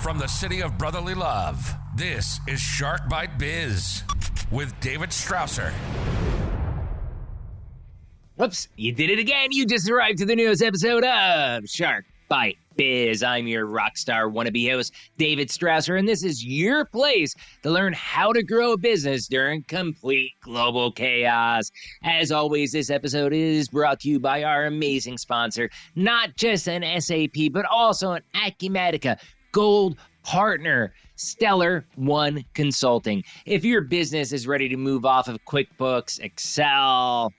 From the city of brotherly love, this is Shark Bite Biz with David Strausser. Whoops, you did it again. You just arrived to the newest episode of Shark Bite Biz. I'm your rock star wannabe host, David Strausser, and this is your place to learn how to grow a business during complete global chaos. As always, this episode is brought to you by our amazing sponsor, not just an SAP, but also an Acumatica Gold partner, Stellar One Consulting. If your business is ready to move off of QuickBooks, Excel,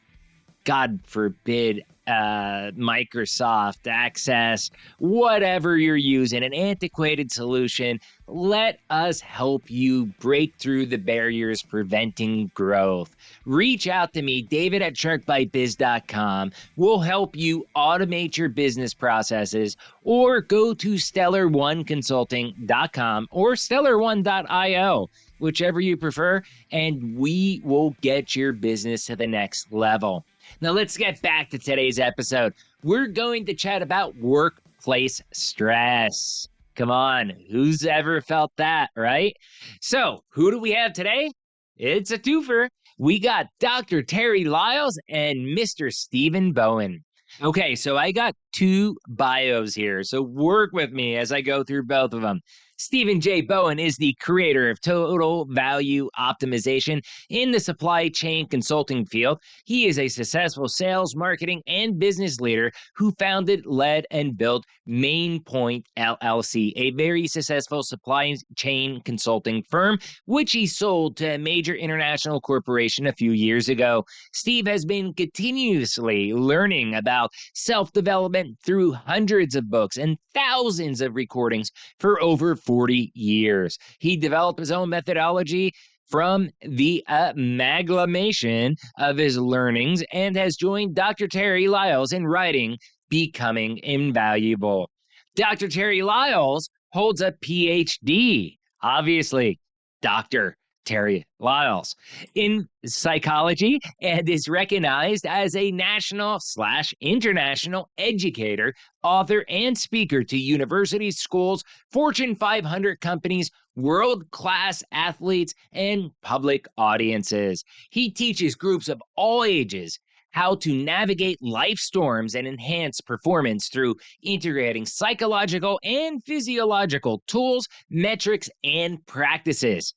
God forbid, Microsoft Access, whatever you're using, an antiquated solution, let us help you break through the barriers preventing growth. Reach out to me, David at sharkbitebiz.com. We'll help you automate your business processes, or go to stellar1consulting.com or stellar1.io, whichever you prefer, and we will get your business to the next level. Now let's get back to today's episode. We're going to chat about workplace stress. Come on, who's ever felt that, right? So who do we have today? It's a twofer. We got Dr. Terry Lyles and Mr. Steven Bowen. Okay, so I got two bios here, so work with me as I go through both of them. Steven J. Bowen is the creator of Total Value Optimization in the supply chain consulting field. He is a successful sales, marketing, and business leader who founded, led, and built MainPoint LLC, a very successful supply chain consulting firm, which he sold to a major international corporation a few years ago. Steve has been continuously learning about self-development through hundreds of books and thousands of recordings for over 40 years. He developed his own methodology from the amalgamation of his learnings and has joined Dr. Terry Lyles in writing Becoming Invaluable. Dr. Terry Lyles holds a PhD, obviously, Dr. Terry Lyles, in psychology, and is recognized as a national/international educator, author, and speaker to universities, schools, Fortune 500 companies, world-class athletes, and public audiences. He teaches groups of all ages how to navigate life storms and enhance performance through integrating psychological and physiological tools, metrics, and practices.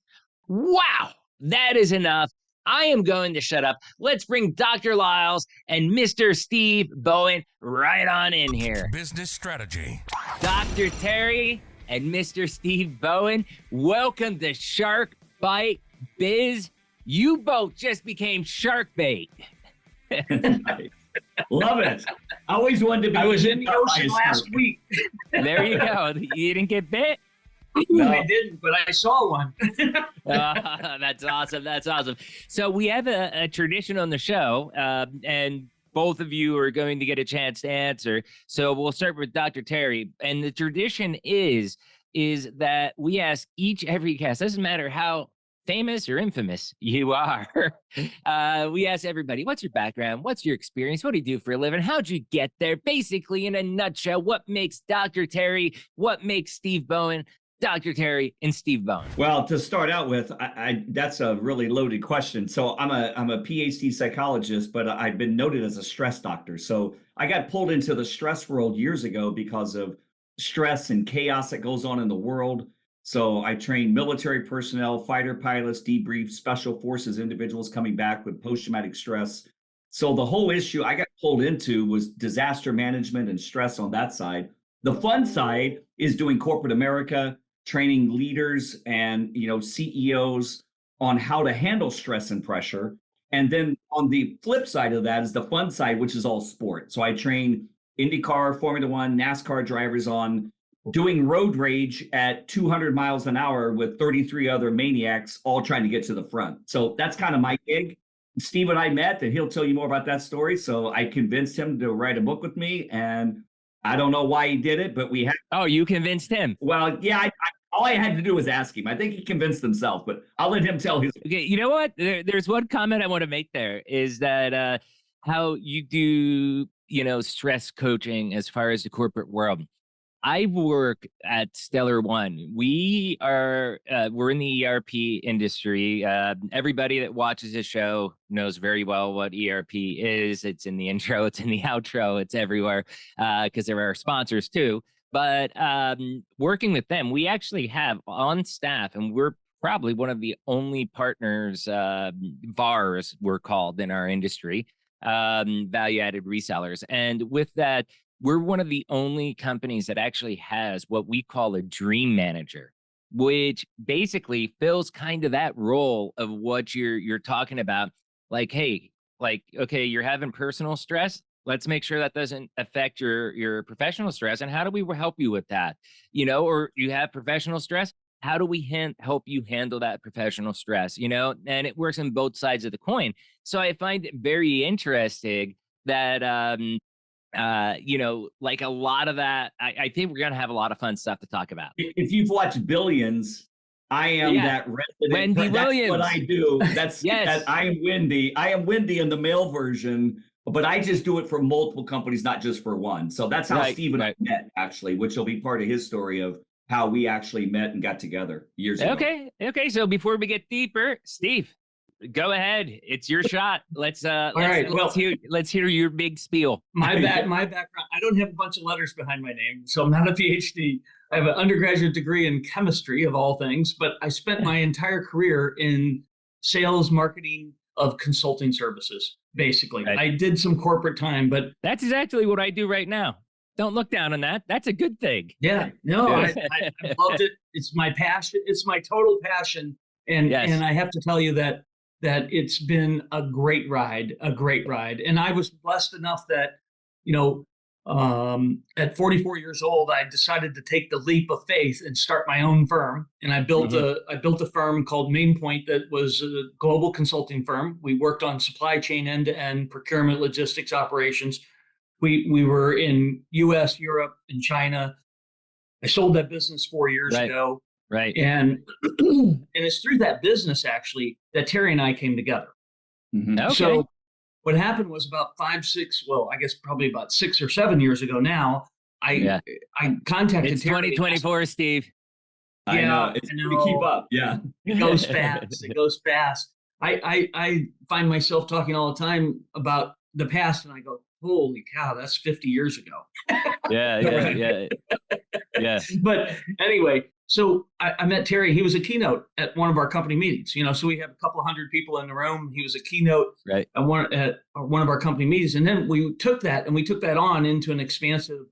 Wow, that is enough. I am going to shut up. Let's bring Dr. Lyles and Mr. Steve Bowen right on in here. Business strategy. Dr. Terry and Mr. Steve Bowen, welcome to Shark Bite Biz. You both just became shark bait. Love it. I always wanted to be. I was in the ocean last week. There you go. You didn't get bit? No, I didn't, but I saw one. That's awesome. That's awesome. So we have a tradition on the show, and both of you are going to get a chance to answer. So we'll start with Dr. Terry. And the tradition is that we ask every guest, doesn't matter how famous or infamous you are, we ask everybody, what's your background? What's your experience? What do you do for a living? How'd you get there? Basically, in a nutshell, what makes Dr. Terry, what makes Steve Bowen, Dr. Terry and Steve Bowen? Well, to start out with, I that's a really loaded question. So I'm a PhD psychologist, but I've been noted as a stress doctor. So I got pulled into the stress world years ago because of stress and chaos that goes on in the world. So I train military personnel, fighter pilots, debrief special forces individuals coming back with post-traumatic stress. So the whole issue I got pulled into was disaster management and stress on that side. The fun side is doing corporate America, training leaders and CEOs on how to handle stress and pressure. And then on the flip side of that is the fun side, which is all sport. So I train IndyCar, Formula One, NASCAR drivers on doing road rage at 200 miles an hour with 33 other maniacs all trying to get to the front. So that's kind of my gig. Steve and I met, and he'll tell you more about that story. So I convinced him to write a book with me, and I don't know why he did it, but we had. Oh, you convinced him? Well, yeah, all I had to do was ask him. I think he convinced himself, but I'll let him tell his. Okay, you know what? There's one comment I want to make there is that how you do, stress coaching as far as the corporate world. I work at Stellar One. We are we're in the ERP industry. Everybody that watches this show knows very well what ERP is. It's in the intro, it's in the outro, it's everywhere because they're our sponsors too. But working with them, we actually have on staff, and we're probably one of the only partners, VARs we're called in our industry, value-added resellers. And with that, we're one of the only companies that actually has what we call a dream manager, which basically fills kind of that role of what you're talking about. Like, hey, like, okay, you're having personal stress. Let's make sure that doesn't affect your professional stress. And how do we help you with that? You know, or you have professional stress. How do we help you handle that professional stress? You know, and it works on both sides of the coin. So I find it very interesting that you know, like a lot of that, I think we're gonna have a lot of fun stuff to talk about. If you've watched Billions, I am that resident. Wendy That's Williams. what I do. That's yes. That I am Wendy. I am Wendy in the male version, but I just do it for multiple companies, not just for one. So that's how Steve and I met, actually, which will be part of his story of how we actually met and got together years ago. Okay. So before we get deeper, Steve, go ahead. It's your shot. Let's hear your big spiel. My background. I don't have a bunch of letters behind my name, so I'm not a PhD. I have an undergraduate degree in chemistry of all things, but I spent my entire career in sales, marketing of consulting services. Basically, I did some corporate time, but that's exactly what I do right now. Don't look down on that. That's a good thing. Yeah, no, I loved it. It's my passion. It's my total passion, and I have to tell you that it's been a great ride. And I was blessed enough that, you know, at 44 years old, I decided to take the leap of faith and start my own firm. And I built a firm called Mainpoint that was a global consulting firm. We worked on supply chain end-to-end procurement, logistics, operations. We were in US, Europe, and China. I sold that business 4 years ago. Right. And it's through that business, actually, that Terry and I came together. Mm-hmm. Okay. So what happened was about 6 or 7 years ago now, I contacted it's Terry. 2024, Steve. I know. It's to keep up. Yeah. It goes fast. I find myself talking all the time about the past, and I go, holy cow, that's 50 years ago. Yeah. But anyway, so I met Terry. He was a keynote at one of our company meetings. You know, so we have a couple of hundred people in the room. He was a keynote at one of our company meetings, and then we took that on into an expansive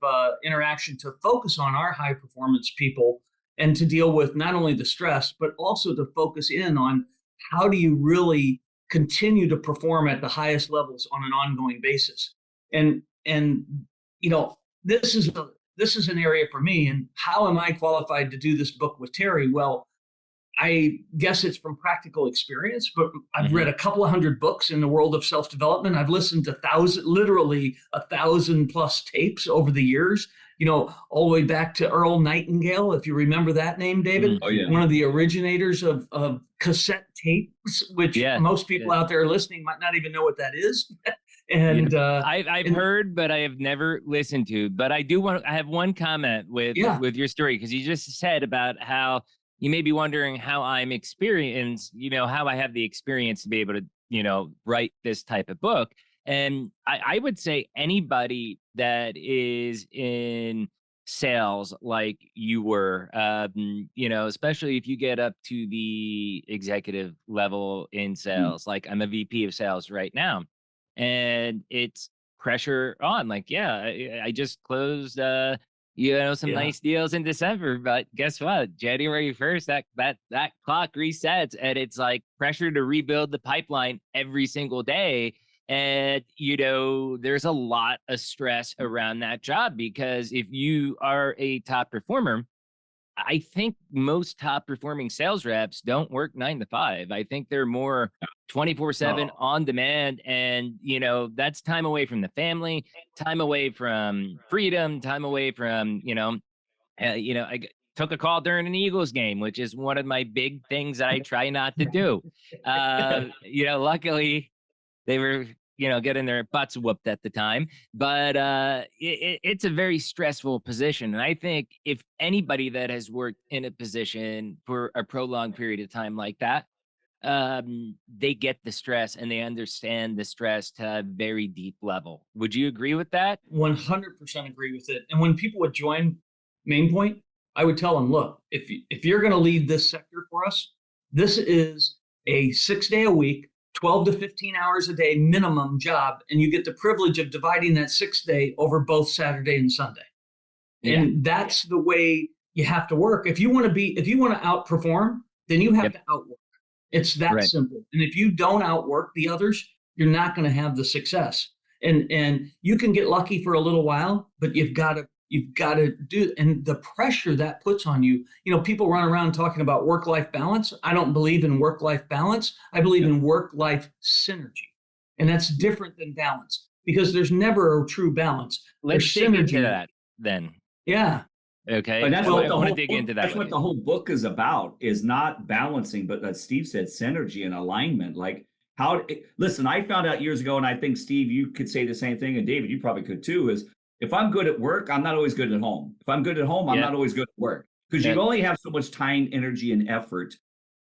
interaction to focus on our high performance people and to deal with not only the stress, but also to focus in on how do you really continue to perform at the highest levels on an ongoing basis. And you know, this is an area for me. And how am I qualified to do this book with Terry? Well, I guess it's from practical experience, but I've read a couple of hundred books in the world of self-development. I've listened to literally 1,000+ tapes over the years, you know, all the way back to Earl Nightingale, if you remember that name, David. Oh, yeah. One of the originators of cassette tapes, which most people out there listening might not even know what that is. And I've heard, but I have never listened to. But I have one comment with your story, because you just said about how you may be wondering how I'm experienced, you know, how I have the experience to be able to, you know, write this type of book. And I would say anybody that is in sales like you were, you know, especially if you get up to the executive level in sales, like I'm a VP of sales right now. And it's pressure on. Like, I just closed, you know, some nice deals in December, but guess what? January 1st, that clock resets, and it's like pressure to rebuild the pipeline every single day. And, you know, there's a lot of stress around that job, because if you are a top performer, I think most top performing sales reps don't work 9 to 5. I think they're more 24/7 on demand. And, you know, that's time away from the family, time away from freedom, time away from, you know, I took a call during an Eagles game, which is one of my big things that I try not to do. You know, luckily they were getting their butts whooped at the time. But it's a very stressful position. And I think if anybody that has worked in a position for a prolonged period of time like that, they get the stress and they understand the stress to a very deep level. Would you agree with that? 100% agree with it. And when people would join MainPoint, I would tell them, look, if you're going to lead this sector for us, this is a 6-day a week, 12 to 15 hours a day minimum job, and you get the privilege of dividing that 6th day over both Saturday and Sunday. Yeah. And that's the way you have to work. If you want to outperform, then you have to outwork. It's that simple. And if you don't outwork the others, you're not going to have the success. And you can get lucky for a little while, but you've got to do, and the pressure that puts on you. People run around talking about work-life balance. I don't believe in work-life balance. I believe in work-life synergy. And that's different than balance, because there's never a true balance. Let's dig into that then. Yeah. Okay. And that's I want to dig into that. That's what the whole book is about, is not balancing, but as Steve said, synergy and alignment. Like listen, I found out years ago, and I think, Steve, you could say the same thing, and David, you probably could too, is if I'm good at work, I'm not always good at home. If I'm good at home, I'm not always good at work, because you only have so much time, energy, and effort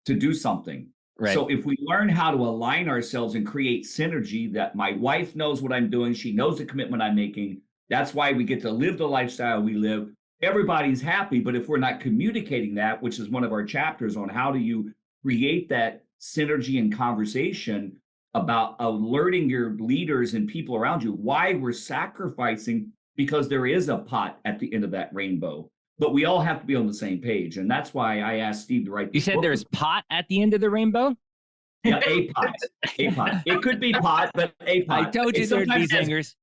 to do something. Right. So if we learn how to align ourselves and create synergy, that my wife knows what I'm doing, she knows the commitment I'm making, that's why we get to live the lifestyle we live. Everybody's happy. But if we're not communicating that, which is one of our chapters on how do you create that synergy and conversation about alerting your leaders and people around you why we're sacrificing, because there is a pot at the end of that rainbow, but we all have to be on the same page. And that's why I asked Steve to write this book. You said there's pot at the end of the rainbow? Yeah, a pot. It could be pot, but a pot. I told you there'd be zingers.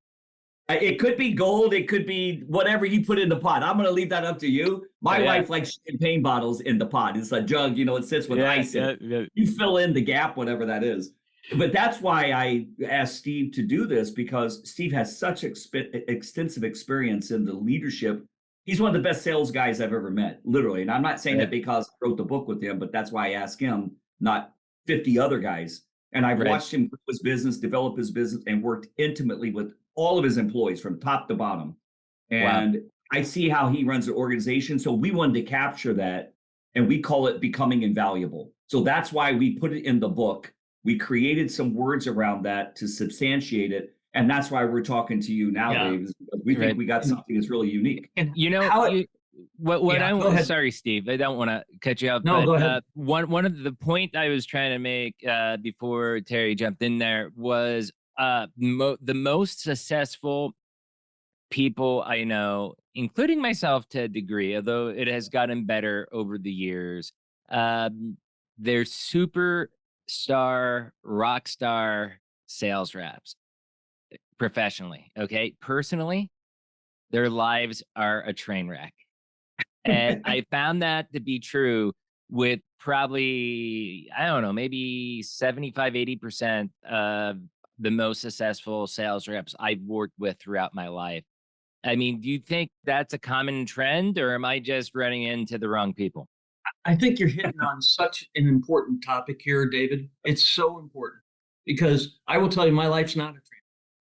It could be gold. It could be whatever you put in the pot. I'm going to leave that up to you. My wife likes champagne bottles in the pot. It's a jug, it sits with ice in it. You fill in the gap, whatever that is. But that's why I asked Steve to do this, because Steve has such extensive experience in the leadership. He's one of the best sales guys I've ever met, literally. And I'm not saying that because I wrote the book with him, but that's why I asked him, not 50 other guys. And I've watched him grow his business, develop his business, and worked intimately with all of his employees from top to bottom. And I see how he runs the organization. So we wanted to capture that, and we call it Becoming Invaluable. So that's why we put it in the book. We created some words around that to substantiate it. And that's why we're talking to you now, Dave, because we think we got something that's really unique. And sorry, Steve, I don't want to cut you off. No, but, go ahead. One of the point I was trying to make before Terry jumped in there was the most successful people I know, including myself to a degree, although it has gotten better over the years, they're superstar, rock star sales reps professionally. Okay. Personally, their lives are a train wreck. And I found that to be true with probably, I don't know, maybe 75, 80% of the most successful sales reps I've worked with throughout my life. I mean, do you think that's a common trend, or am I just running into the wrong people? I think you're hitting on such an important topic here, David. It's so important, because I will tell you, my life's not a train.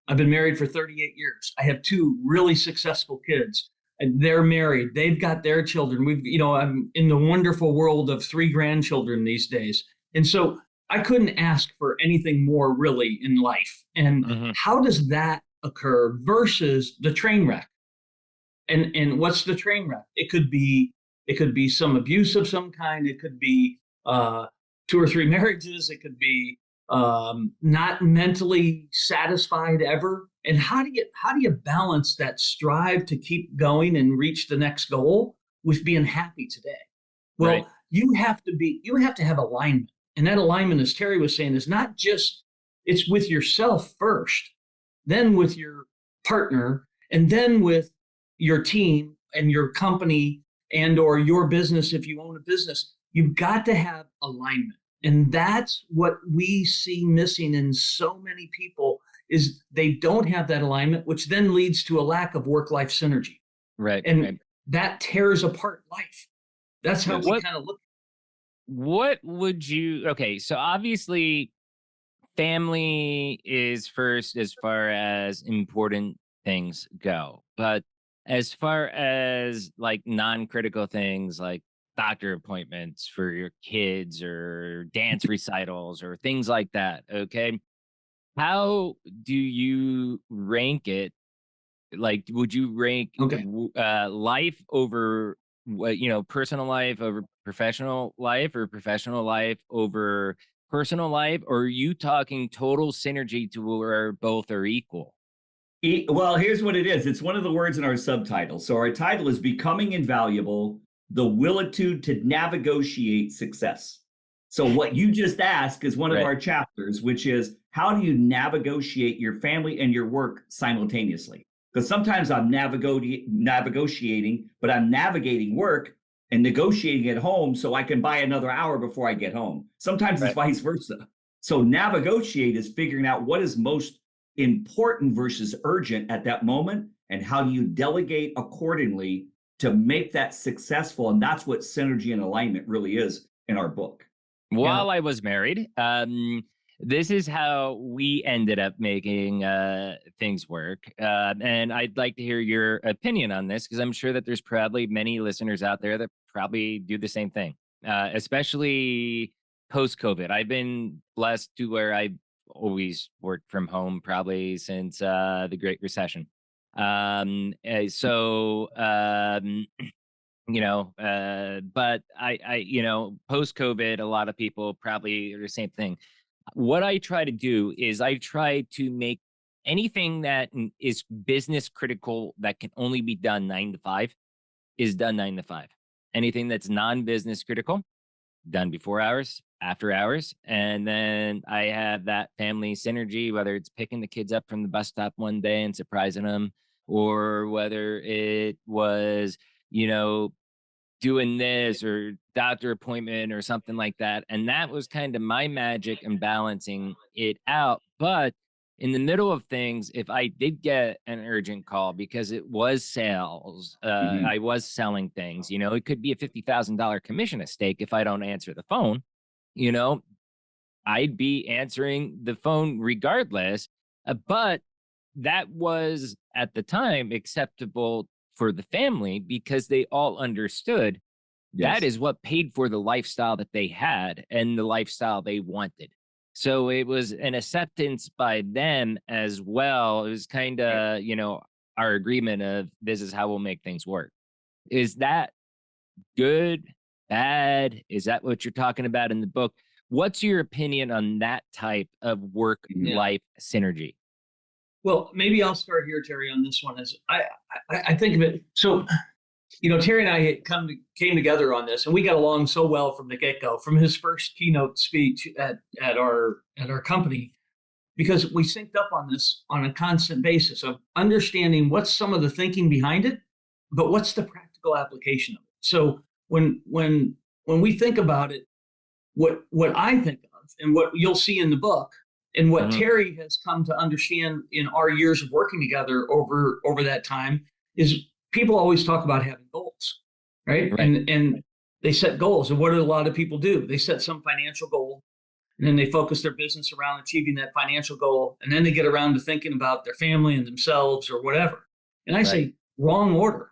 I've been married for 38 years. I have 2 really successful kids, and they're married. They've got their children. I'm in the wonderful world of 3 grandchildren these days. And so I couldn't ask for anything more really in life. And how does that occur versus the train wreck? And what's the train wreck? It could be some abuse of some kind. It could be 2 or 3 marriages. It could be not mentally satisfied ever. And how do you balance that strive to keep going and reach the next goal with being happy today? Well, you have to have alignment. And that alignment, as Terry was saying, is not just, it's with yourself first, then with your partner, and then with your team and your company and or your business. If you own a business, you've got to have alignment. And that's what we see missing in so many people, is they don't have that alignment, which then leads to a lack of work-life synergy. Right. And that tears apart life. That's how we kind of look. What would you, okay, so obviously family is first as far as important things go. But as far as like non-critical things like doctor appointments for your kids or dance recitals or things like that, okay? How do you rank it? Like, would you rank Okay. life over what, personal life over professional life, or professional life over personal life? Or are you talking total synergy to where both are equal? Well, here's what it is. It's one of the words in our subtitle. So our title is Becoming Invaluable, the Willitude to Negotiate Success. So what you just asked is one of our chapters, which is how do you negotiate your family and your work simultaneously? Because sometimes I'm negotiating, but I'm navigating work and negotiating at home so I can buy another hour before I get home. Sometimes it's vice versa. So negotiate is figuring out what is most important versus urgent at that moment, and how do you delegate accordingly to make that successful. And that's what synergy and alignment really is in our book. While I was married, this is how we ended up making things work. And I'd like to hear your opinion on this, because I'm sure that there's probably many listeners out there that probably do the same thing, especially post-COVID. I've been blessed to where I always worked from home probably since the Great Recession. But post COVID, a lot of people probably are the same thing. What I try to do is I try to make anything that is business critical that can only be done 9 to 5 is done 9 to 5. Anything that's non-business critical, done before hours, after hours. And then I have that family synergy, whether it's picking the kids up from the bus stop one day and surprising them, or whether it was, doing this or doctor appointment or something like that. And that was kind of my magic in balancing it out. But in the middle of things, if I did get an urgent call because it was sales, I was selling things, it could be a $50,000 commission at stake if I don't answer the phone, I'd be answering the phone regardless. But that was at the time acceptable for the family because they all understood that is what paid for the lifestyle that they had and the lifestyle they wanted. So it was an acceptance by them as well. It was kind of, our agreement of this is how we'll make things work. Is that good, bad? Is that what you're talking about in the book? What's your opinion on that type of work-life synergy? Well, maybe I'll start here, Terry, on this one. As I think of it, so Terry and I came together on this, and we got along so well from the get-go, from his first keynote speech at our company, because we synced up on this on a constant basis of understanding what's some of the thinking behind it, but what's the practical application of it. So when we think about it, what I think of and what you'll see in the book, and what Terry has come to understand in our years of working together over that time, is people always talk about having goals, right? And they set goals. And what do a lot of people do? They set some financial goal, and then they focus their business around achieving that financial goal. And then they get around to thinking about their family and themselves or whatever. And I say, wrong order.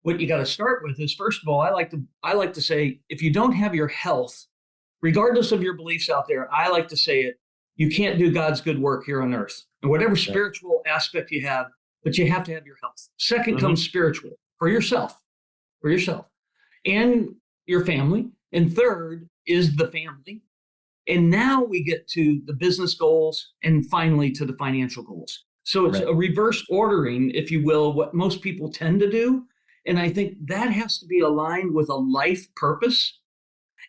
What you got to start with is, first of all, I like to say, if you don't have your health, regardless of your beliefs out there, I like to say it, you can't do God's good work here on earth. And whatever spiritual aspect you have, but you have to have your health. Second comes spiritual, for yourself and your family. And third is the family. And now we get to the business goals and finally to the financial goals. So it's a reverse ordering, if you will, what most people tend to do. And I think that has to be aligned with a life purpose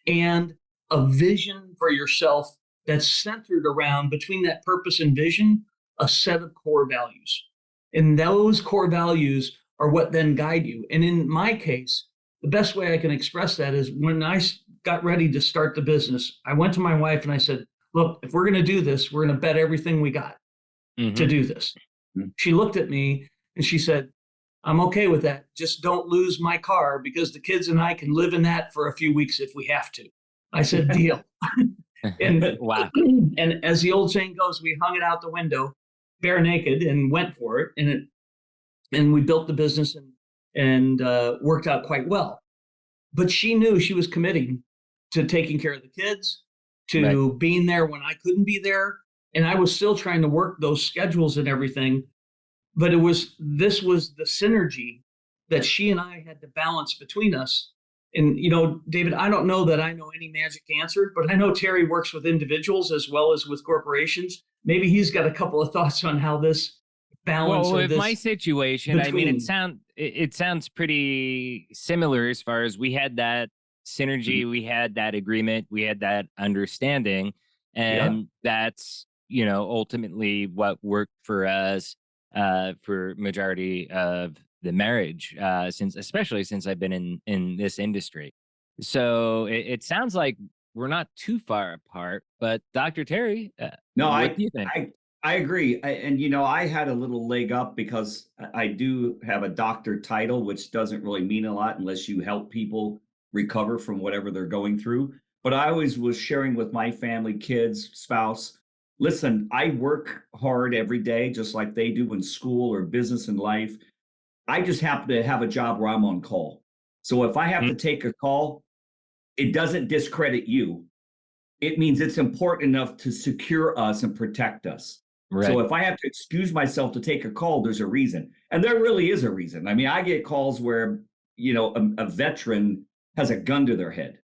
and a vision for yourself that's centered around, between that purpose and vision, a set of core values. And those core values are what then guide you. And in my case, the best way I can express that is when I got ready to start the business, I went to my wife and I said, look, if we're going to do this, we're going to bet everything we got to do this. She looked at me and she said, I'm okay with that. Just don't lose my car, because the kids and I can live in that for a few weeks if we have to. I said, deal. And wow. And as the old saying goes, we hung it out the window, bare naked, and went for it. And we built the business and worked out quite well. But she knew she was committing to taking care of the kids, to being there when I couldn't be there. And I was still trying to work those schedules and everything. But this was the synergy that she and I had to balance between us. And, David, I don't know that I know any magic answer, but I know Terry works with individuals as well as with corporations. Maybe he's got a couple of thoughts on how this balance. Well, with this my situation, between... I mean, it sounds pretty similar as far as we had that synergy, we had that agreement, we had that understanding, and that's ultimately what worked for us for majority of the marriage, especially since I've been in this industry. So it sounds like we're not too far apart. But Dr. Terry, what do you think? I agree. I had a little leg up because I do have a doctor title, which doesn't really mean a lot unless you help people recover from whatever they're going through. But I always was sharing with my family, kids, spouse, listen, I work hard every day, just like they do in school or business and life. I just happen to have a job where I'm on call. So if I have to take a call, it doesn't discredit you. It means it's important enough to secure us and protect us. Right. So if I have to excuse myself to take a call, there's a reason. And there really is a reason. I mean, I get calls where, a veteran has a gun to their head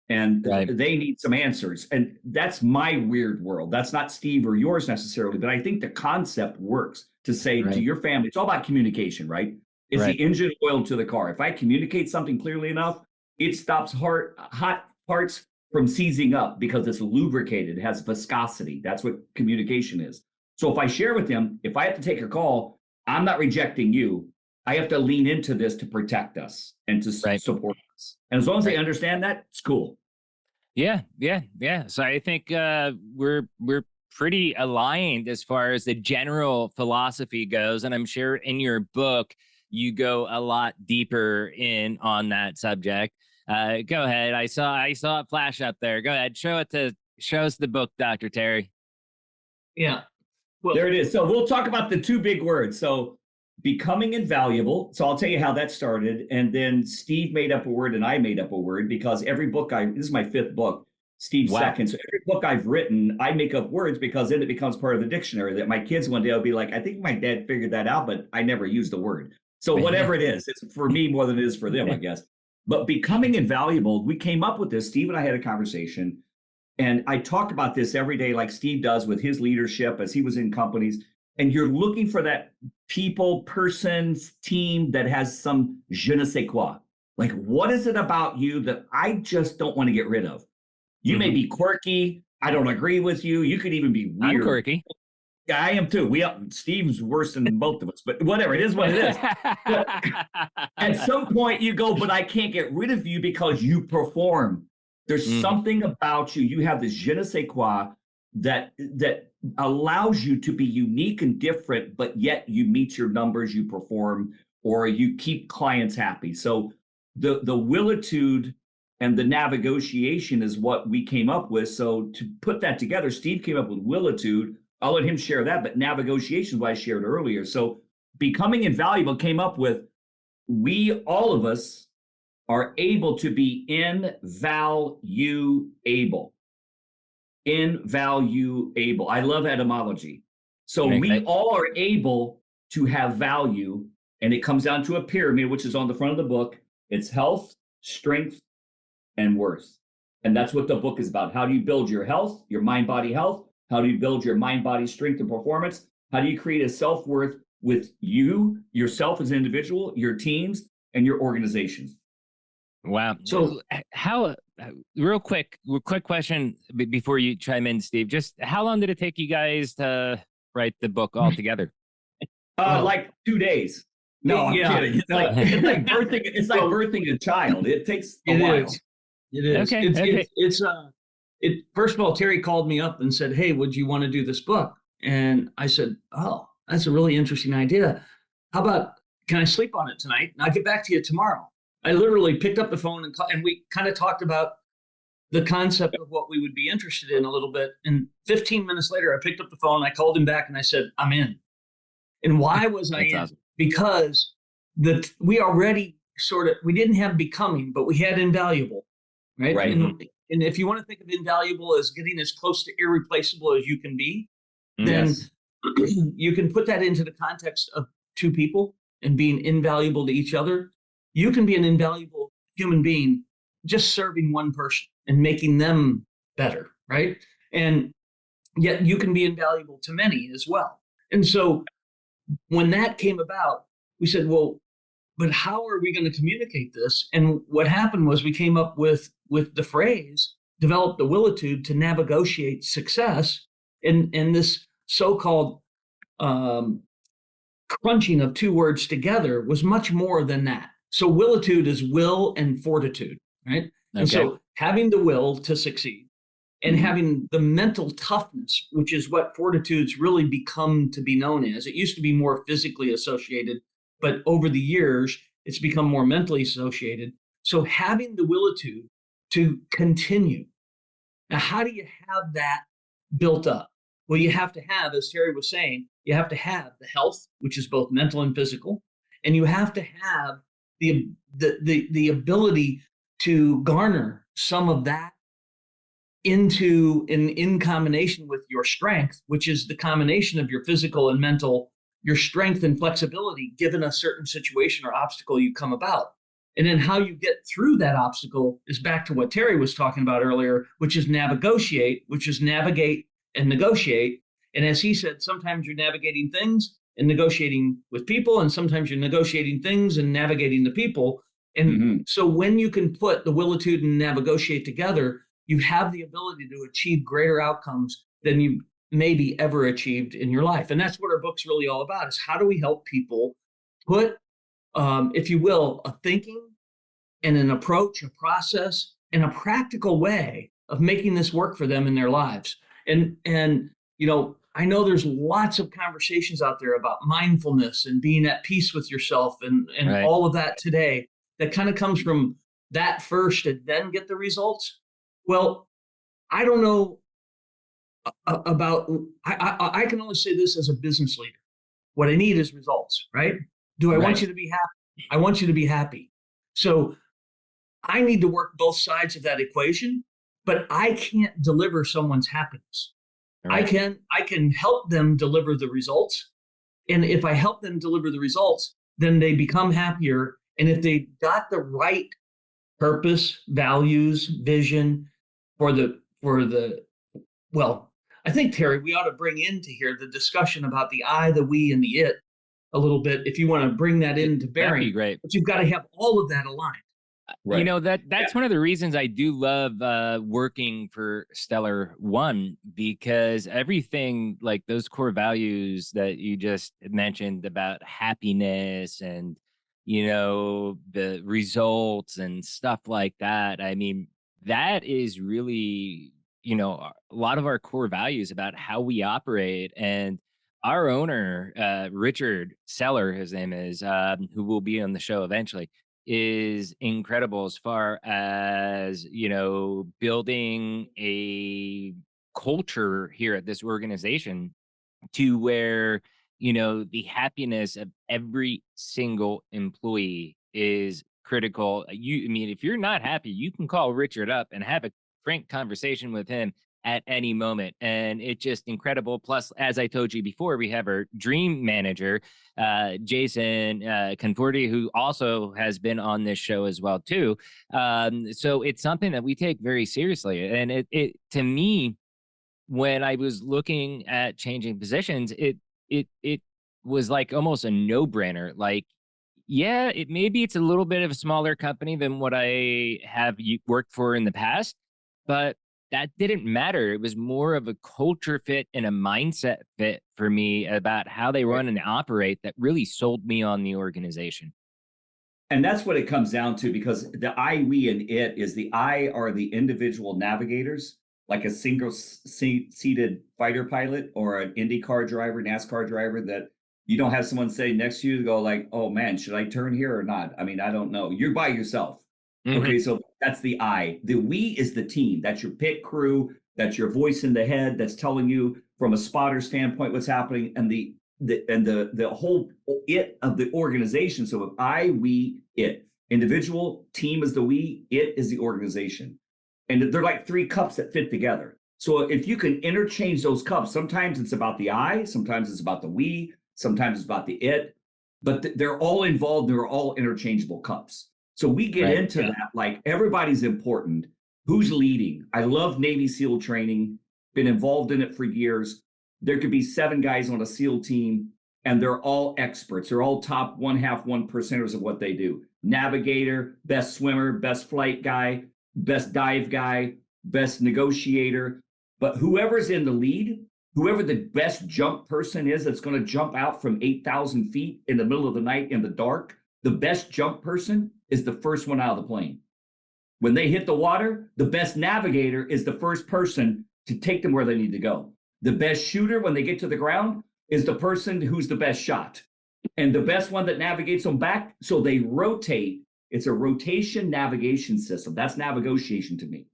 and they need some answers. And that's my weird world. That's not Steve or yours necessarily, but I think the concept works to say to your family, it's all about communication, right? It's the engine oil to the car. If I communicate something clearly enough, it stops hot parts from seizing up because it's lubricated, it has viscosity. That's what communication is. So if I share with them, if I have to take a call, I'm not rejecting you. I have to lean into this to protect us and to support us. And as long as they understand that, it's cool. Yeah. So I think we're pretty aligned as far as the general philosophy goes. And I'm sure in your book, you go a lot deeper in on that subject. Go ahead. I saw it flash up there. Go ahead. Show us the book, Dr. Terry. Yeah. Well, there it is. So we'll talk about the two big words. So becoming invaluable. So I'll tell you how that started. And then Steve made up a word and I made up a word because every book this is my fifth book, Steve's second. So every book I've written, I make up words because then it becomes part of the dictionary that my kids one day will be like, I think my dad figured that out, but I never used the word. So whatever it is, it's for me more than it is for them, I guess. But becoming invaluable, we came up with this. Steve and I had a conversation, and I talked about this every day like Steve does with his leadership as he was in companies. And you're looking for that person, team that has some je ne sais quoi. Like, what is it about you that I just don't want to get rid of? You may be quirky. I don't agree with you. You could even be weird. I'm quirky. Yeah, I am too. Steve's worse than both of us, but whatever, it is what it is. But at some point you go, but I can't get rid of you because you perform. There's something about you. You have this je ne sais quoi that allows you to be unique and different, but yet you meet your numbers, you perform, or you keep clients happy. So the willitude and the navigation is what we came up with. So to put that together, Steve came up with willitude. I'll let him share that, but navigation is what I shared earlier. So becoming invaluable came up with, all of us are able to be invaluable. Invaluable. I love etymology. So we all are able to have value, and it comes down to a pyramid, which is on the front of the book. It's health, strength, and worth. And that's what the book is about. How do you build your health, your mind-body health? How do you build your mind-body strength and performance? How do you create a self-worth with yourself as an individual, your teams, and your organizations? Wow. So how, real quick question before you chime in, Steve, just how long did it take you guys to write the book all together? Like 2 days. No, I'm kidding. It's like birthing a child. It takes a while. It is. Okay. First of all, Terry called me up and said, "Hey, would you want to do this book?" And I said, "Oh, that's a really interesting idea. How about, can I sleep on it tonight? And I'll get back to you tomorrow." I literally picked up the phone and we kind of talked about the concept of what we would be interested in a little bit. And 15 minutes later, I picked up the phone, I called him back, and I said, I'm in. And why was I in? Awesome. Because we already we didn't have becoming, but we had invaluable, right? Right. And if you want to think of invaluable as getting as close to irreplaceable as you can be, then you can put that into the context of two people and being invaluable to each other. You can be an invaluable human being just serving one person and making them better, right? And yet you can be invaluable to many as well. And so when that came about, we said, well, but how are we going to communicate this? And what happened was we came up with the phrase, develop the willitude to negotiate success. And this so-called crunching of two words together was much more than that. So willitude is will and fortitude, right? Okay. And so having the will to succeed and having the mental toughness, which is what fortitude's really become to be known as. It used to be more physically associated, but over the years, it's become more mentally associated. So having the willitude to continue. Now, how do you have that built up? Well, you have to have, as Terry was saying, you have to have the health, which is both mental and physical, and you have to have the ability to garner some of that in combination with your strength, which is the combination of your physical and mental, your strength and flexibility given a certain situation or obstacle you come about. And then how you get through that obstacle is back to what Terry was talking about earlier, which is navigate and negotiate. And as he said, sometimes you're navigating things and negotiating with people, and sometimes you're negotiating things and navigating the people. And so when you can put the willitude and negotiate together, you have the ability to achieve greater outcomes than you maybe ever achieved in your life. And that's what our book's really all about, is how do we help people put, if you will, a thinking and an approach, a process, and a practical way of making this work for them in their lives. And you know, I know there's lots of conversations out there about mindfulness and being at peace with yourself and right. all of that today that kind of comes from that first and then get the results. Well, I don't know about, I can only say this as a business leader. What I need is results, right? Do I right. want you to be happy? I want you to be happy. So I need to work both sides of that equation, but I can't deliver someone's happiness. Right. I can help them deliver the results. And if I help them deliver the results, then they become happier. And if they got the right purpose, values, vision well, I think, Terry, we ought to bring into here the discussion about the I, the we, and the it a little bit, if you want to bring that into bearing. That'd be great. But you've got to have all of that aligned. Right. You know, that's one of the reasons I do love working for Stellar One, because everything like those core values that you just mentioned about happiness and, you know, the results and stuff like that. I mean, that is really, you know, a lot of our core values about how we operate. And our owner, Richard Seller, his name is, who will be on the show eventually, is incredible as far as, you know, building a culture here at this organization to where, you know, the happiness of every single employee is critical. I mean, if you're not happy, you can call Richard up and have a frank conversation with him at any moment. And it's just incredible. Plus, as I told you before, we have our dream manager, Jason Conforti, who also has been on this show as well, too. So it's something that we take very seriously. And it to me, when I was looking at changing positions, it was like almost a no-brainer. Like, yeah, maybe it's a little bit of a smaller company than what I have worked for in the past, but that didn't matter. It was more of a culture fit and a mindset fit for me about how they run and operate that really sold me on the organization. And that's what it comes down to, because the I, we, and it is the I are the individual navigators, like a single seated fighter pilot or an IndyCar driver, NASCAR driver, that you don't have someone sitting next to you to go like, oh man, should I turn here or not? I mean, I don't know. You're by yourself. Mm-hmm. Okay, so that's the I. The we is the team. That's your pit crew. That's your voice in the head that's telling you from a spotter standpoint what's happening, and the whole it of the organization. So if I, we, it. Individual, team is the we, it is the organization. And they're like three cups that fit together. So if you can interchange those cups, sometimes it's about the I, sometimes it's about the we, sometimes it's about the it, but they're all involved. They're all interchangeable cups. So we get into that, like everybody's important. Who's leading? I love Navy SEAL training, been involved in it for years. There could be 7 guys on a SEAL team, and they're all experts. They're all top 1% of what they do. Navigator, best swimmer, best flight guy, best dive guy, best negotiator. But whoever's in the lead, whoever the best jump person is that's going to jump out from 8,000 feet in the middle of the night in the dark, the best jump person is the first one out of the plane. When they hit the water, the best navigator is the first person to take them where they need to go. The best shooter, when they get to the ground, is the person who's the best shot. And the best one that navigates them back, so they rotate. It's a rotation navigation system. That's navigation to me.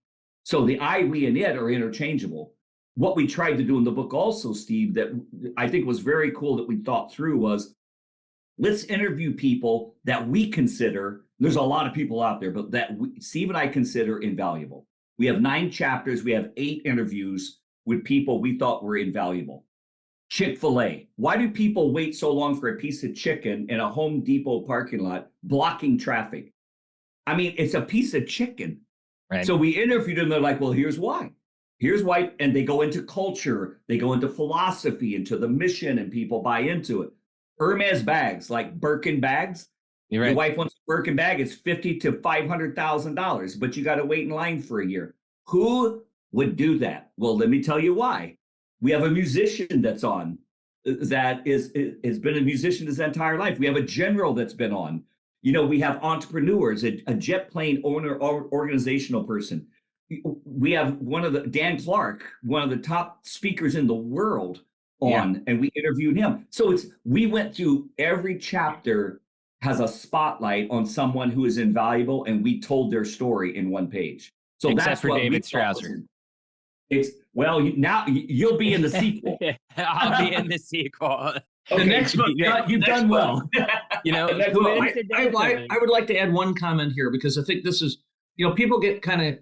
So the I, we, and it are interchangeable. What we tried to do in the book also, Steve, that I think was very cool that we thought through was, let's interview people that we consider, there's a lot of people out there, but that Steve and I consider invaluable. We have 9 chapters. We have 8 interviews with people we thought were invaluable. Chick-fil-A. Why do people wait so long for a piece of chicken in a Home Depot parking lot, blocking traffic? I mean, it's a piece of chicken. Right. So we interviewed them. They're like, well, here's why. Here's why. And they go into culture. They go into philosophy, into the mission, and people buy into it. Hermes bags, like Birkin bags. You're right. Your wife wants a Birkin bag. It's $50,000 to $500,000, but you got to wait in line for a year. Who would do that? Well, let me tell you why. We have a musician that's on that has been a musician his entire life. We have a general that's been on. You know, we have entrepreneurs, a jet plane owner, organizational person. We have Dan Clark, one of the top speakers in the world on, and we interviewed him. So we went through every chapter has a spotlight on someone who is invaluable, and we told their story in one page. So except that's for what David Strausser. Now you'll be in the sequel. I'll be in the sequel. Okay, the next book, you've done well. You know, I would like to add one comment here, because I think this is, people get kind of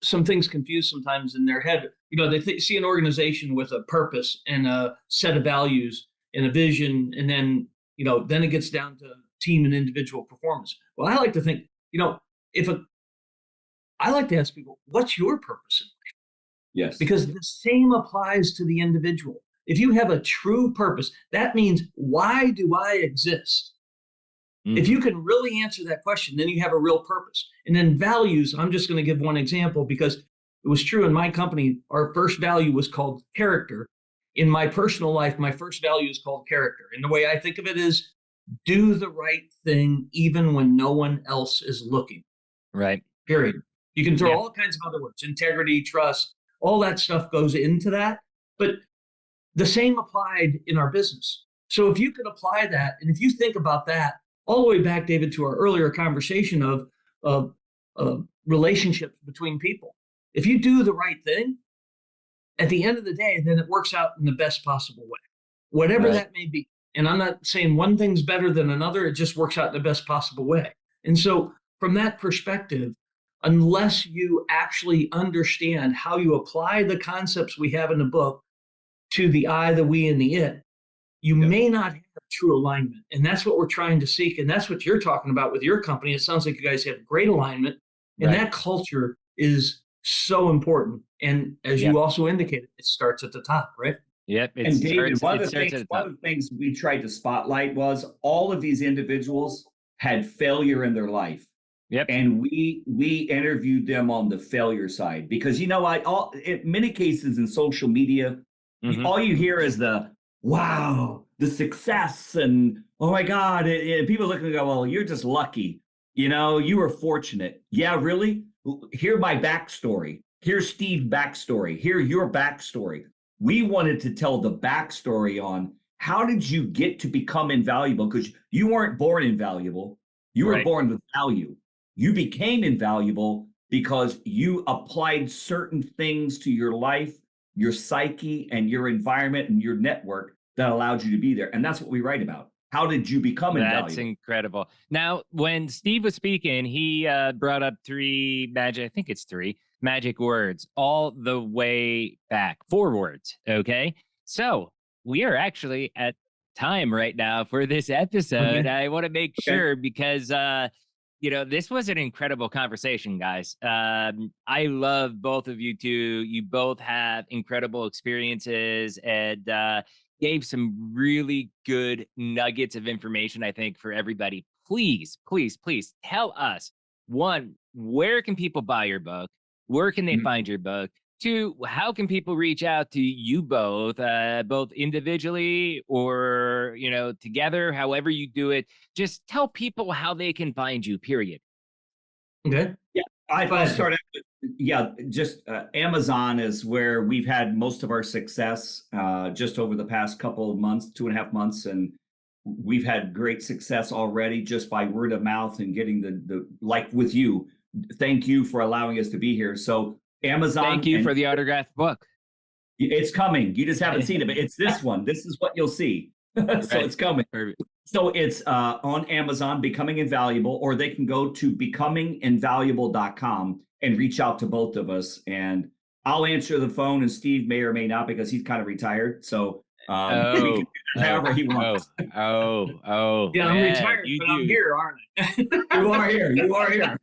some things confused sometimes in their head. They see an organization with a purpose and a set of values and a vision, and then it gets down to team and individual performance. Well, I like to think, I like to ask people, what's your purpose in life? Yes. Because the same applies to the individual. If you have a true purpose, that means, why do I exist? Mm-hmm. If you can really answer that question, then you have a real purpose. And then values, I'm just going to give one example, because it was true in my company. Our first value was called character. In my personal life, my first value is called character. And the way I think of it is, do the right thing even when no one else is looking. Right. Period. You can throw all kinds of other words, integrity, trust, all that stuff goes into that. But the same applied in our business. So if you could apply that, and if you think about that all the way back, David, to our earlier conversation of relationships between people, if you do the right thing, at the end of the day, then it works out in the best possible way, whatever that may be. And I'm not saying one thing's better than another. It just works out in the best possible way. And so from that perspective, unless you actually understand how you apply the concepts we have in the book to the I, the we, and the it, you may not have true alignment. And that's what we're trying to seek. And that's what you're talking about with your company. It sounds like you guys have great alignment. And that culture is so important. And as you also indicated, it starts at the top, right? Yep. And David, one of the things we tried to spotlight was all of these individuals had failure in their life. Yep. And we interviewed them on the failure side, because in many cases in social media, all you hear is the success, and oh my God, and people look and go, well, you're just lucky, you were fortunate. Yeah, really? Hear my backstory. Here's Steve's backstory. Hear your backstory. We wanted to tell the backstory on how did you get to become invaluable, because you weren't born invaluable. You were born with value. You became invaluable because you applied certain things to your life, your psyche, and your environment and your network that allowed you to be there. And that's what we write about. How did you become invaluable? That's incredible. Now, when Steve was speaking, he brought up three magic words all the way back, 4 words. Okay. So we are actually at time right now for this episode. Okay. I want to make sure because, this was an incredible conversation, guys. I love both of you two. You both have incredible experiences and gave some really good nuggets of information, I think, for everybody. Please, please, please tell us, 1, where can people buy your book? Where can they find your book? 2, how can people reach out to you both individually or, together, however you do it? Just tell people how they can find you, period. Okay. Yeah. I'll start out with, just Amazon is where we've had most of our success just over the past couple of months, 2.5 months. And we've had great success already just by word of mouth and getting the like with you. Thank you for allowing us to be here. So Amazon. Thank you for the autographed book. It's coming. You just haven't seen it, but it's this one. This is what you'll see. So it's coming. So it's on Amazon, Becoming Invaluable, or they can go to becominginvaluable.com and reach out to both of us. And I'll answer the phone, and Steve may or may not because he's kind of retired. So we can do that however he wants. Yeah, I'm retired, but I'm here, aren't I? You are here. You are here.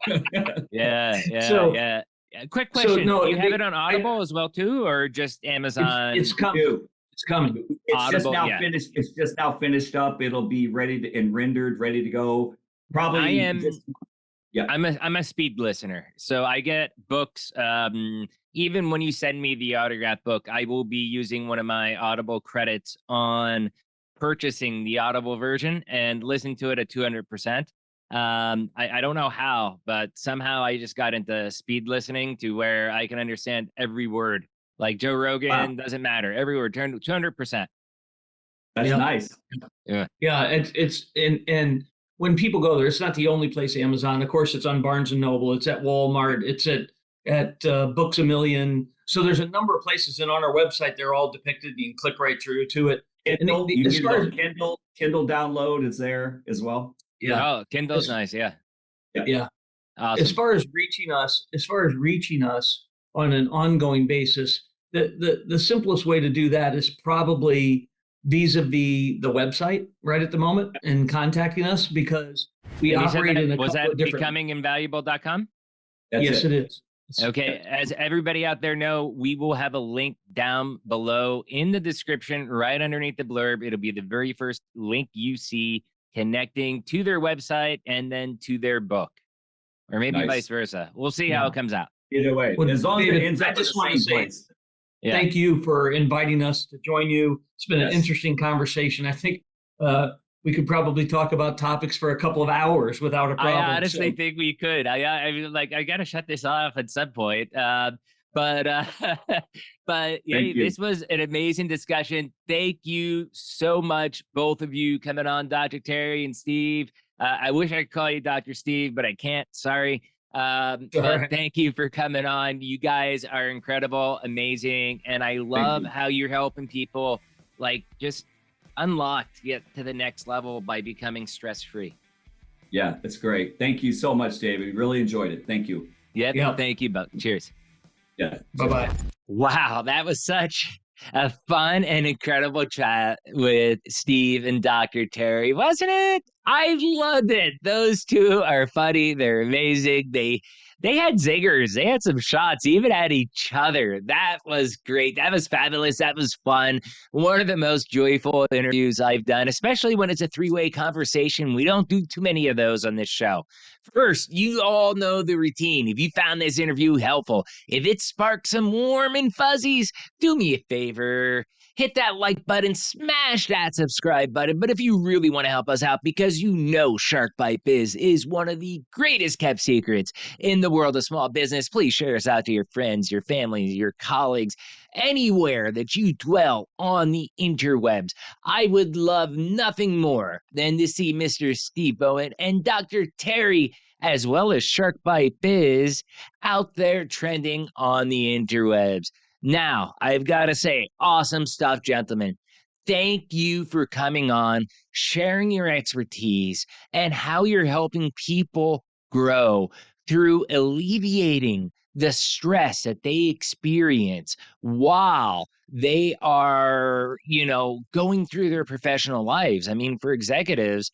Yeah. Quick question. Do you have it on Audible as well too, or just Amazon? It's coming. It's coming. It's Audible, just now finished. It's just now finished up. It'll be ready and rendered, ready to go. Probably. I'm a speed listener, so I get books. Even when you send me the autographed book, I will be using one of my Audible credits on purchasing the Audible version and listening to it at 200%. I don't know how, but somehow I just got into speed listening to where I can understand every word. Like Joe Rogan, doesn't matter. Every word, 200%. That's nice. Yeah. It's and when people go there, it's not the only place Amazon. Of course, it's on Barnes and Noble. It's at Walmart. It's at Books A Million. So there's a number of places, and on our website, they're all depicted. You can click right through to it. Kindle download is there as well. Yeah. Oh, Kindle's nice. Yeah. Awesome. As far as reaching us on an ongoing basis, the simplest way to do that is probably vis-a-vis the website right at the moment and contacting us, because we operate in a couple of different. becominginvaluable.com? Yes, it is. Okay, as everybody out there know, we will have a link down below in the description, right underneath the blurb. It'll be the very first link you see connecting to their website and then to their book, or maybe vice versa. We'll see how it comes out. Either way, as long as it ends up in the same place. Thank you for inviting us to join you. It's been an interesting conversation. I think we could probably talk about topics for a couple of hours without a problem. I honestly think we could. I got to shut this off at some point. But this was an amazing discussion. Thank you so much, both of you, coming on, Dr. Terry and Steve. I wish I could call you Dr. Steve, but I can't. Sorry. But thank you for coming on. You guys are incredible, amazing, and I love how you're helping people just unlock to get to the next level by becoming stress-free. Yeah, that's great. Thank you so much, David. Really enjoyed it. Thank you. Yep. Thank you, Buck. Cheers. Yeah. Bye-bye. Wow, that was such a fun and incredible chat with Steve and Dr. Terry, wasn't it? I loved it. Those two are funny. They're amazing. They had zingers. They had some shots, even at each other. That was great. That was fabulous. That was fun. One of the most joyful interviews I've done, especially when it's a 3-way conversation. We don't do too many of those on this show. First, you all know the routine. If you found this interview helpful, if it sparked some warm and fuzzies, do me a favor. Hit that like button, smash that subscribe button. But if you really want to help us out, because you know Shark Bite Biz is one of the greatest kept secrets in the world of small business, please share us out to your friends, your family, your colleagues, anywhere that you dwell on the interwebs. I would love nothing more than to see Mr. Steve Bowen and Dr. Terry as well as Shark Bite Biz out there trending on the interwebs. Now, I've got to say, awesome stuff, gentlemen. Thank you for coming on, sharing your expertise, and how you're helping people grow through alleviating the stress that they experience while they are, going through their professional lives. I mean, for executives,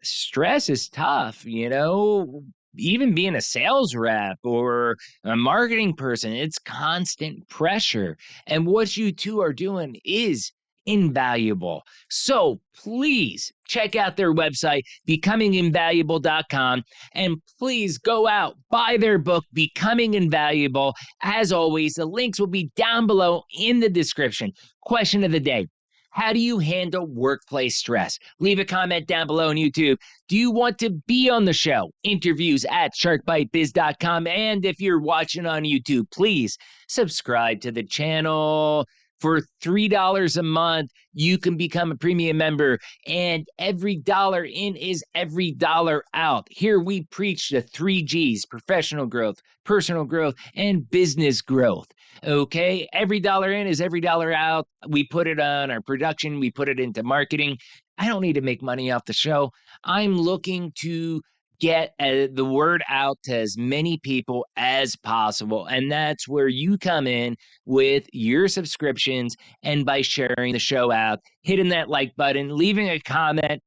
stress is tough, even being a sales rep or a marketing person, it's constant pressure. And what you two are doing is invaluable. So please check out their website, becominginvaluable.com, and please go out, buy their book, Becoming Invaluable. As always, the links will be down below in the description. Question of the day: how do you handle workplace stress? Leave a comment down below on YouTube. Do you want to be on the show? Interviews at sharkbitebiz.com. And if you're watching on YouTube, please subscribe to the channel. For $3 a month, you can become a premium member, and every dollar in is every dollar out. Here we preach the 3 Gs: professional growth, personal growth, and business growth. Okay, every dollar in is every dollar out. We put it on our production, we put it into marketing. I don't need to make money off the show. I'm looking to get the word out to as many people as possible. And that's where you come in with your subscriptions and by sharing the show out, hitting that like button, leaving a comment,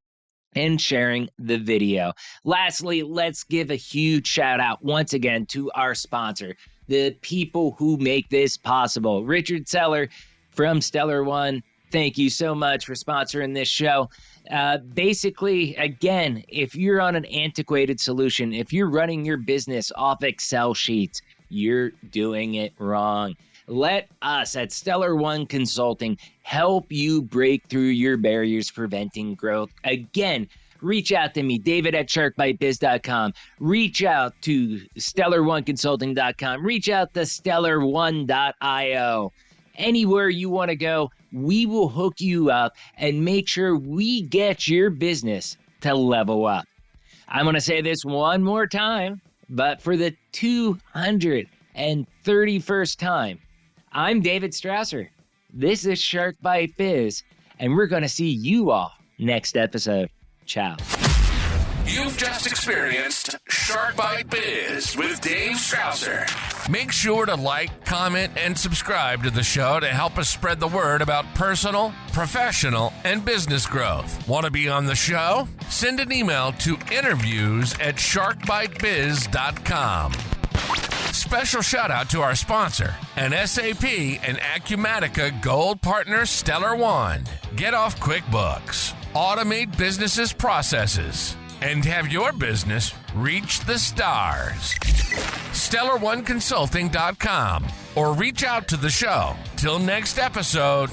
and sharing the video. Lastly, let's give a huge shout out once again to our sponsor, the people who make this possible. Richard Seller from Stellar One, thank you so much for sponsoring this show. Basically, again, if you're on an antiquated solution, if you're running your business off Excel sheets, you're doing it wrong. Let us at Stellar One Consulting help you break through your barriers preventing growth. Again, reach out to me, David at sharkbitebiz.com. Reach out to stellar1consulting.com. Reach out to stellar1.io. Anywhere you want to go, we will hook you up and make sure we get your business to level up. I'm going to say this one more time, but for the 231st time, I'm David Strausser. This is Shark Bite Biz, and we're going to see you all next episode. Ciao. You've just experienced Shark Bite Biz with Dave Strausser. Make sure to like, comment, and subscribe to the show to help us spread the word about personal, professional, and business growth. Want to be on the show? Send an email to interviews@sharkbitebiz.com. Special shout out to our sponsor, an SAP and Acumatica Gold Partner, Stellar One. Get off QuickBooks. Automate businesses' processes and have your business reach the stars. StellarOneConsulting.com or reach out to the show. Till next episode.